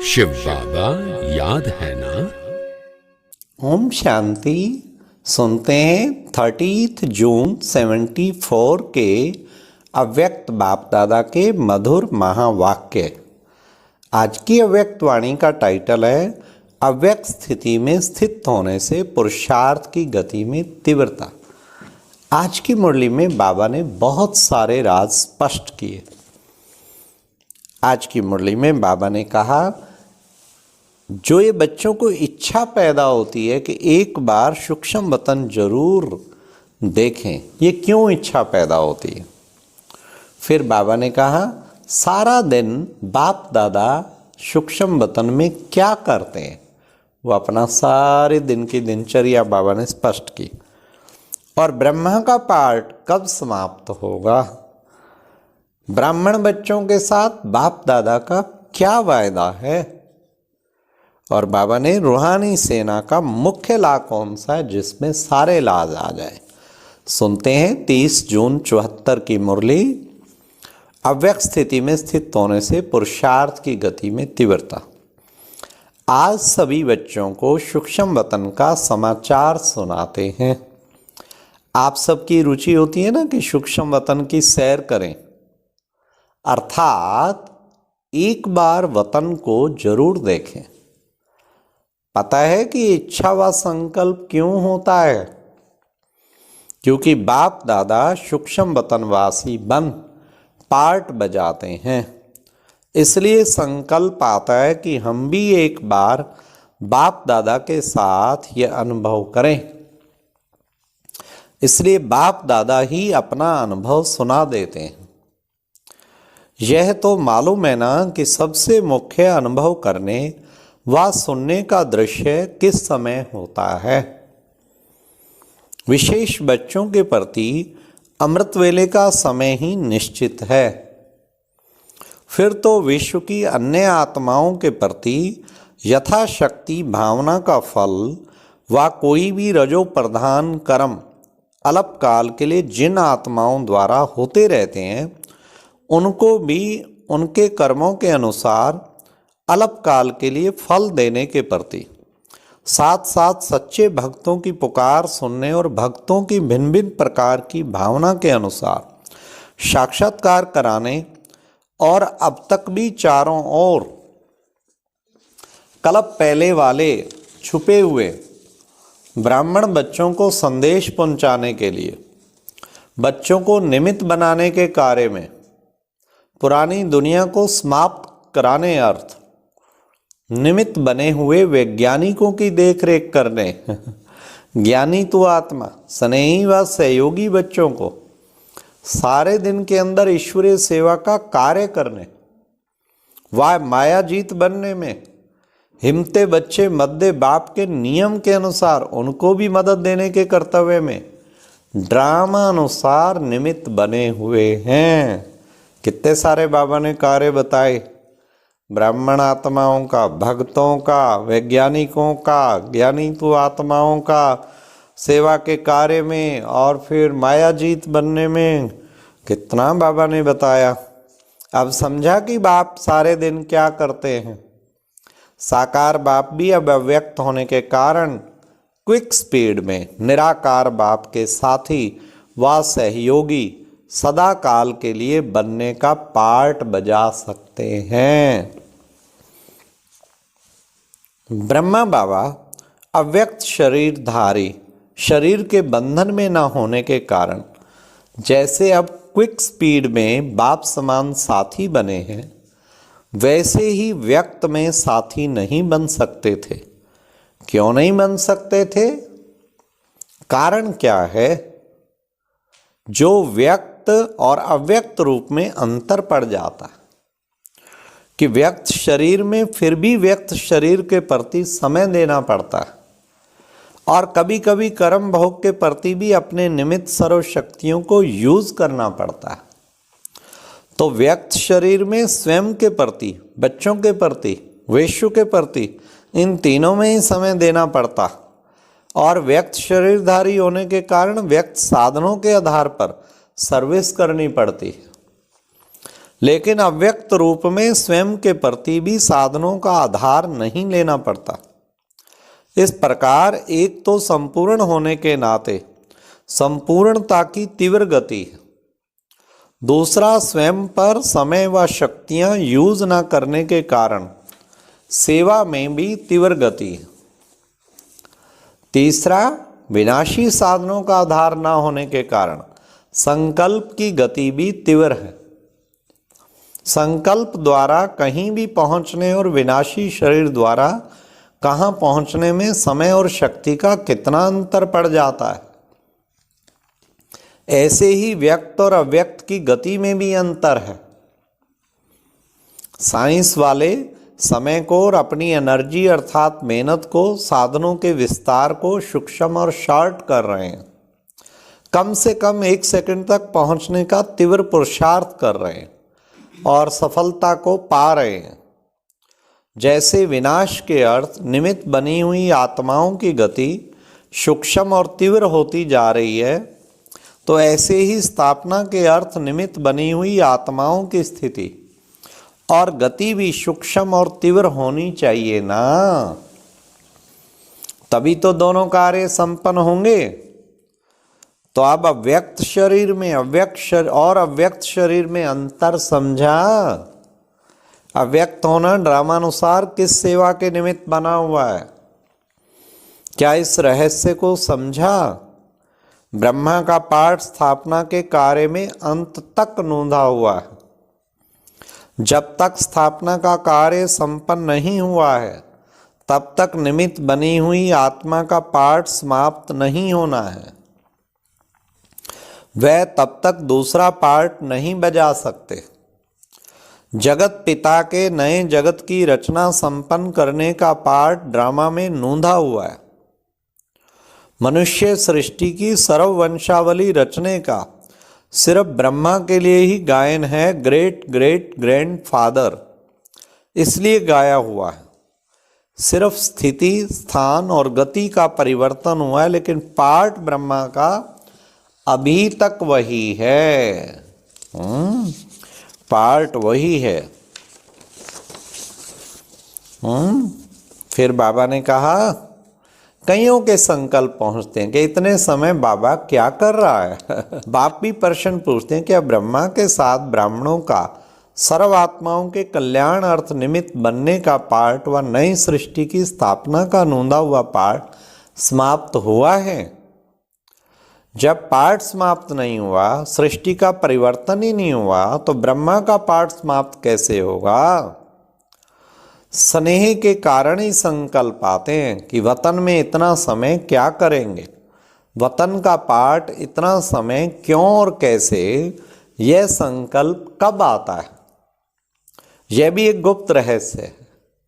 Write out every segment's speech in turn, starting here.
शिव बाबा याद है ना। ओम शांति। सुनते हैं 30 जून 74 के अव्यक्त बाप दादा के मधुर महावाक्य। आज की अव्यक्त वाणी का टाइटल है अव्यक्त स्थिति में स्थित होने से पुरुषार्थ की गति में तीव्रता। आज की मुरली में बाबा ने बहुत सारे राज स्पष्ट किए। आज की मुरली में बाबा ने कहा, जो ये बच्चों को इच्छा पैदा होती है कि एक बार सूक्ष्म वतन जरूर देखें, ये क्यों इच्छा पैदा होती है। फिर बाबा ने कहा, सारा दिन बाप दादा सूक्ष्म वतन में क्या करते हैं, वो अपना सारे दिन की दिनचर्या बाबा ने स्पष्ट की। और ब्रह्मा का पाठ कब समाप्त होगा, ब्राह्मण बच्चों के साथ बाप दादा का क्या वायदा है, और बाबा ने रूहानी सेना का मुख्य ला कौन सा है जिसमें सारे लाज आ जाए। सुनते हैं 30 जून 74 की मुरली। अव्यक्त स्थिति में स्थित होने से पुरुषार्थ की गति में तीव्रता। आज सभी बच्चों को सूक्ष्म वतन का समाचार सुनाते हैं। आप सबकी रुचि होती है ना कि सूक्ष्म वतन की सैर करें, अर्थात एक बार वतन को जरूर देखें। पता है कि इच्छा व संकल्प क्यों होता है, क्योंकि बाप दादा सूक्ष्म वतनवासी बन पार्ट बजाते हैं। इसलिए संकल्प आता है कि हम भी एक बार बाप दादा के साथ ये अनुभव करें। इसलिए बाप दादा ही अपना अनुभव सुना देते हैं। यह तो मालूम है ना कि सबसे मुख्य अनुभव करने व सुनने का दृश्य किस समय होता है। विशेष बच्चों के प्रति अमृत वेले का समय ही निश्चित है। फिर तो विश्व की अन्य आत्माओं के प्रति यथाशक्ति भावना का फल व कोई भी रजो प्रधान कर्म अल्पकाल के लिए जिन आत्माओं द्वारा होते रहते हैं, उनको भी उनके कर्मों के अनुसार अल्पकाल के लिए फल देने के प्रति साथ साथ सच्चे भक्तों की पुकार सुनने और भक्तों की भिन्न भिन्न प्रकार की भावना के अनुसार साक्षात्कार कराने और अब तक भी चारों ओर कल्प पहले वाले छुपे हुए ब्राह्मण बच्चों को संदेश पहुंचाने के लिए, बच्चों को निमित्त बनाने के कार्य में, पुरानी दुनिया को समाप्त कराने अर्थ निमित्त बने हुए वैज्ञानिकों की देखरेख करने, ज्ञानी तो आत्मा स्नेही व सहयोगी बच्चों को सारे दिन के अंदर ईश्वरीय सेवा का कार्य करने व मायाजीत बनने में, हिम्मते बच्चे मध्य बाप के नियम के अनुसार उनको भी मदद देने के कर्तव्य में ड्रामा अनुसार निमित्त बने हुए हैं। कितने सारे बाबा ने कार्य बताए, ब्राह्मण आत्माओं का, भक्तों का, वैज्ञानिकों का, ज्ञानी तो आत्माओं का सेवा के कार्य में और फिर मायाजीत बनने में कितना बाबा ने बताया। अब समझा कि बाप सारे दिन क्या करते हैं। साकार बाप भी अब अव्यक्त होने के कारण क्विक स्पीड में निराकार बाप के साथी व सहयोगी सदा काल के लिए बनने का पार्ट बजा सकते हैं। ब्रह्मा बाबा अव्यक्त शरीरधारी शरीर के बंधन में न होने के कारण जैसे अब क्विक स्पीड में बाप समान साथी बने हैं, वैसे ही व्यक्त में साथी नहीं बन सकते थे। क्यों नहीं बन सकते थे, कारण क्या है। जो व्यक्त और अव्यक्त रूप में अंतर पड़ जाता है कि व्यक्त शरीर में फिर भी व्यक्त शरीर के प्रति समय देना पड़ता है और कभी कभी कर्म भोग के प्रति भी अपने निमित्त सर्व शक्तियों को यूज करना पड़ता है। तो व्यक्त शरीर में स्वयं के प्रति, बच्चों के प्रति, विश्व के प्रति, इन तीनों में ही समय देना पड़ता। और व्यक्त शरीरधारी होने के कारण व्यक्त साधनों के आधार पर सर्विस करनी पड़ती है। लेकिन अव्यक्त रूप में स्वयं के प्रति भी साधनों का आधार नहीं लेना पड़ता। इस प्रकार एक तो संपूर्ण होने के नाते संपूर्णता की तीव्र गति है, दूसरा स्वयं पर समय व शक्तियां यूज न करने के कारण सेवा में भी तीव्र गति है, तीसरा विनाशी साधनों का आधार न होने के कारण संकल्प की गति भी तीव्र है। संकल्प द्वारा कहीं भी पहुंचने और विनाशी शरीर द्वारा कहाँ पहुंचने में समय और शक्ति का कितना अंतर पड़ जाता है। ऐसे ही व्यक्त और अव्यक्त की गति में भी अंतर है। साइंस वाले समय को और अपनी एनर्जी अर्थात मेहनत को साधनों के विस्तार को सूक्ष्म और शॉर्ट कर रहे हैं, कम से कम 1 सेकंड तक पहुंचने का तीव्र पुरुषार्थ कर रहे हैं और सफलता को पा रहे हैं। जैसे विनाश के अर्थ निमित्त बनी हुई आत्माओं की गति सूक्ष्म और तीव्र होती जा रही है, तो ऐसे ही स्थापना के अर्थ निमित्त बनी हुई आत्माओं की स्थिति और गति भी सूक्ष्म और तीव्र होनी चाहिए ना, तभी तो दोनों कार्य संपन्न होंगे। तो अब अव्यक्त शरीर में अव्यक्त शरीर में अंतर समझा। अव्यक्त होना ड्रामानुसार किस सेवा के निमित्त बना हुआ है, क्या इस रहस्य को समझा? ब्रह्मा का पाठ स्थापना के कार्य में अंत तक नोंधा हुआ है। जब तक स्थापना का कार्य संपन्न नहीं हुआ है तब तक निमित्त बनी हुई आत्मा का पाठ समाप्त नहीं होना है। वह तब तक दूसरा पार्ट नहीं बजा सकते। जगत पिता के नए जगत की रचना संपन्न करने का पार्ट ड्रामा में नोंधा हुआ है। मनुष्य सृष्टि की सर्ववंशावली रचने का सिर्फ ब्रह्मा के लिए ही गायन है, ग्रेट ग्रेट ग्रैंडफादर, इसलिए गाया हुआ है। सिर्फ स्थिति, स्थान और गति का परिवर्तन हुआ है, लेकिन पार्ट ब्रह्मा का अभी तक वही है। पार्ट वही है। फिर बाबा ने कहा, कईयों के संकल्प पहुंचते हैं कि इतने समय बाबा क्या कर रहा है। बाप भी प्रश्न पूछते हैं कि अब ब्रह्मा के साथ ब्राह्मणों का सर्वात्माओं के कल्याण अर्थ निमित्त बनने का पार्ट व नई सृष्टि की स्थापना का नोंदा हुआ पार्ट समाप्त हुआ है। जब पार्ट समाप्त नहीं हुआ, सृष्टि का परिवर्तन ही नहीं हुआ, तो ब्रह्मा का पार्ट समाप्त कैसे होगा? स्नेह के कारण ही संकल्प आते हैं कि वतन में इतना समय क्या करेंगे, वतन का पाठ इतना समय क्यों और कैसे, यह संकल्प कब आता है? यह भी एक गुप्त रहस्य है।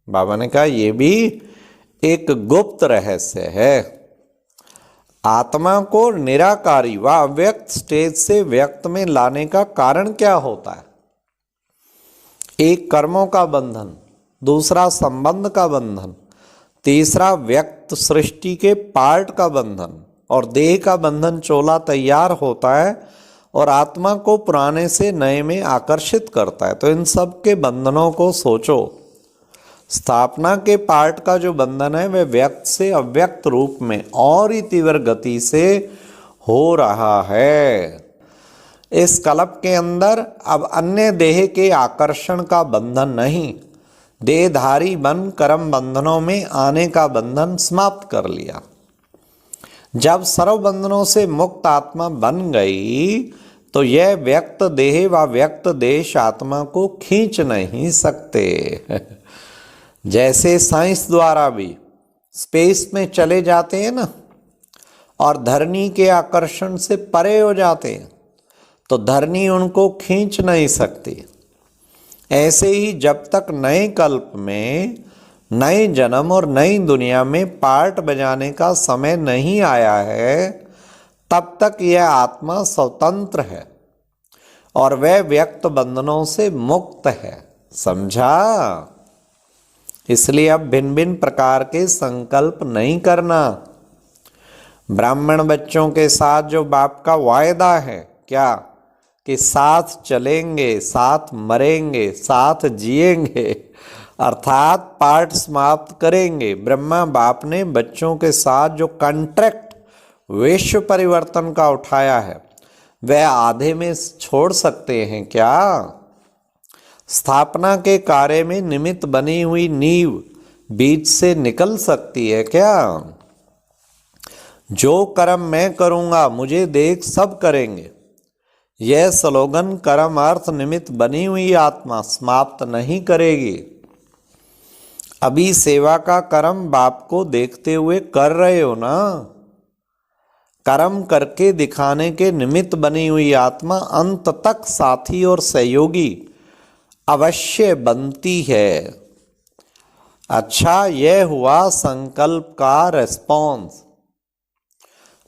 बाबा ने कहा यह भी एक गुप्त रहस्य है। आत्मा को निराकारी व अव्यक्त स्टेज से व्यक्त में लाने का कारण क्या होता है? एक कर्मों का बंधन, दूसरा संबंध का बंधन, तीसरा व्यक्त सृष्टि के पार्ट का बंधन और देह का बंधन चोला तैयार होता है और आत्मा को पुराने से नए में आकर्षित करता है। तो इन सब के बंधनों को सोचो। स्थापना के पार्ट का जो बंधन है वह व्यक्त से अव्यक्त रूप में और ही तीव्र गति से हो रहा है। इस कल्प के अंदर अब अन्य देह के आकर्षण का बंधन नहीं, देहधारी बन कर्म बंधनों में आने का बंधन समाप्त कर लिया। जब सर्व बंधनों से मुक्त आत्मा बन गई तो यह व्यक्त देह व व्यक्त देश आत्मा को खींच नहीं सकते। जैसे साइंस द्वारा भी स्पेस में चले जाते हैं ना, और धरनी के आकर्षण से परे हो जाते हैं, तो धरनी उनको खींच नहीं सकती। ऐसे ही जब तक नए कल्प में, नए जन्म और नई दुनिया में पार्ट बजाने का समय नहीं आया है, तब तक यह आत्मा स्वतंत्र है और वह व्यक्त बंधनों से मुक्त है। समझा? इसलिए अब भिन्न भिन्न प्रकार के संकल्प नहीं करना। ब्राह्मण बच्चों के साथ जो बाप का वायदा है, क्या कि साथ चलेंगे, साथ मरेंगे, साथ जिएंगे, अर्थात पाठ समाप्त करेंगे। ब्रह्मा बाप ने बच्चों के साथ जो कॉन्ट्रैक्ट विश्व परिवर्तन का उठाया है वह आधे में छोड़ सकते हैं क्या? स्थापना के कार्य में निमित्त बनी हुई नींव बीच से निकल सकती है क्या? जो कर्म मैं करूंगा मुझे देख सब करेंगे, यह स्लोगन कर्म अर्थ निमित्त बनी हुई आत्मा समाप्त नहीं करेगी। अभी सेवा का कर्म बाप को देखते हुए कर रहे हो ना। कर्म करके दिखाने के निमित्त बनी हुई आत्मा अंत तक साथी और सहयोगी अवश्य बनती है। अच्छा, यह हुआ संकल्प का रेस्पॉन्स।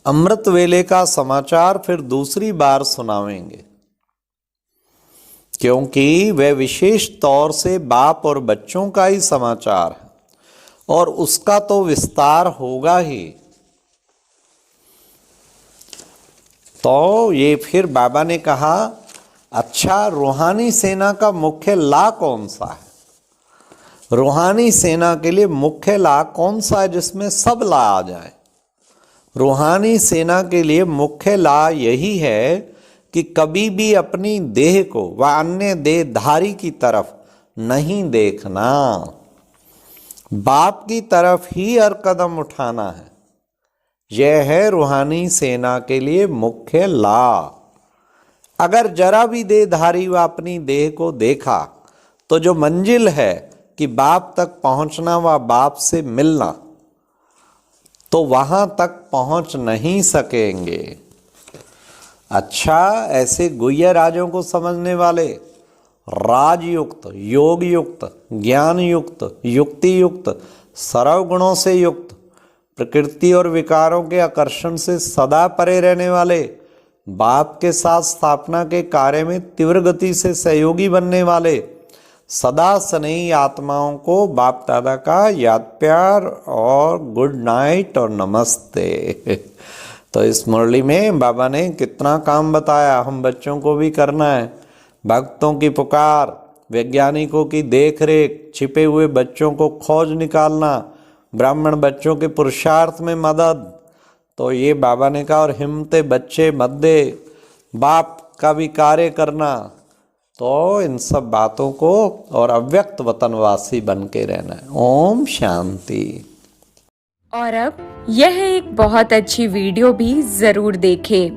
अमृत वेले का समाचार फिर दूसरी बार सुनावेंगे, क्योंकि वह विशेष तौर से बाप और बच्चों का ही समाचार है और उसका तो विस्तार होगा ही। तो ये फिर बाबा ने कहा, अच्छा रूहानी सेना का मुख्य ला कौन सा है? रूहानी सेना के लिए मुख्य ला कौन सा है जिसमें सब ला आ जाए? रूहानी सेना के लिए मुख्य ला यही है कि कभी भी अपनी देह को व अन्य देहधारी की तरफ नहीं देखना, बाप की तरफ ही हर कदम उठाना है। यह है रूहानी सेना के लिए मुख्य ला। अगर जरा भी देहधारी व अपनी देह को देखा तो जो मंजिल है कि बाप तक पहुंचना व बाप से मिलना, तो वहां तक पहुंच नहीं सकेंगे। अच्छा, ऐसे गुह्य राजों को समझने वाले राजयुक्त, योग युक्त, ज्ञान युक्त, युक्ति युक्त, सर्व गुणों से युक्त, प्रकृति और विकारों के आकर्षण से सदा परे रहने वाले, बाप के साथ स्थापना के कार्य में तीव्र गति से सहयोगी बनने वाले सदा स्नेही आत्माओं को बाप दादा का याद प्यार और गुड नाइट और नमस्ते। तो इस मुरली में बाबा ने कितना काम बताया, हम बच्चों को भी करना है। भक्तों की पुकार, वैज्ञानिकों की देखरेख, छिपे हुए बच्चों को खोज निकालना, ब्राह्मण बच्चों के पुरुषार्थ में मदद। तो ये बाबा ने कहा, और हिम्मते बच्चे मत दे, बाप का भी कार्य करना। तो इन सब बातों को और अव्यक्त वतनवासी बन के रहना है। ओम शांति। और अब यह एक बहुत अच्छी वीडियो भी जरूर देखें।